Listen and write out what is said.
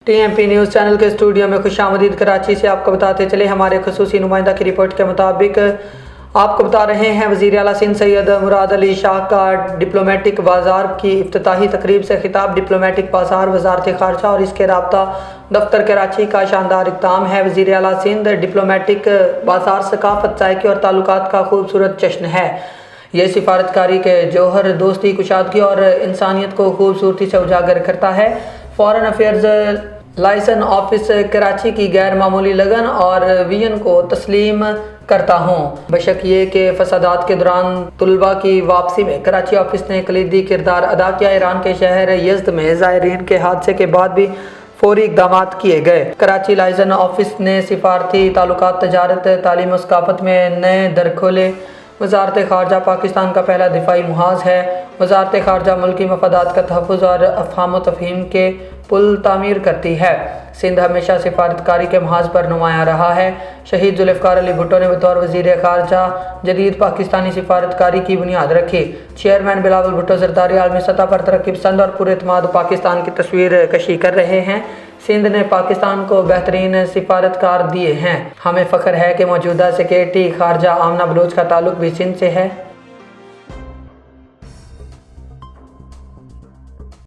TMP news channel کے studio میں خوش آمدید۔ کراچی سے آپ کو بتاتے چلے ہمارے خصوصی نمائندہ کی رپورٹ کے مطابق آپ کو بتا رہے ہیں وزیر اعلیٰ سندھ سید مراد علی شاہ کا ڈپلومیٹک بازار کی افتتاحی تقریب سے خطاب۔ ڈپلومیٹک بازار وزارت خارجہ اور اس کے رابطہ دفتر کراچی کا شاندار اقدام ہے۔ وزیر اعلیٰ سندھ ڈپلومیٹک بازار ثقافت، ذائقے اور تعلقات کا خوبصورت جشن ہے۔ یہ سفارتکاری کے جوہر، دوستی، کشادگی اور انسانیت کو خوبصورتی سے اجاگر کرتا ہے۔ Foreign affairs licence office Karachi کی غیر معمولی لگن اور ویژن کو تسلیم کرتا ہوں۔ بشک یہ کہ فسادات کے دوران طلباء کی واپسی میں کراچی آفس نے کلیدی کردار ادا کیا۔ ایران کے شہر یزد میں زائرین کے حادثے کے بعد بھی فوری اقدامات کیے گئے۔ کراچی لائزن آفس نے سفارتی تعلقات، تجارت، تعلیم و ثقافت میں نئے در کھولے۔ وزارت خارجہ پاکستان کا پہلا دفاعی محاذ ہے۔ وزارت خارجہ ملکی مفادات کا تحفظ اور افہام و تفہیم کے پل تعمیر کرتی ہے۔ سندھ ہمیشہ سفارتکاری کے محاذ پر نمایاں رہا ہے۔ شہید ذوالفقار علی بھٹو نے بطور وزیر خارجہ جدید پاکستانی سفارتکاری کی بنیاد رکھی۔ چیئرمین بلاول بھٹو زرداری عالمی سطح پر ترقی پسند اور پراعتماد پاکستان کی تصویر کشی کر رہے ہیں۔ سندھ نے پاکستان کو بہترین سفارتکار دیے ہیں۔ ہمیں فخر ہے کہ موجودہ سیکریٹری خارجہ آمنہ بلوچ کا تعلق بھی سندھ سے ہے۔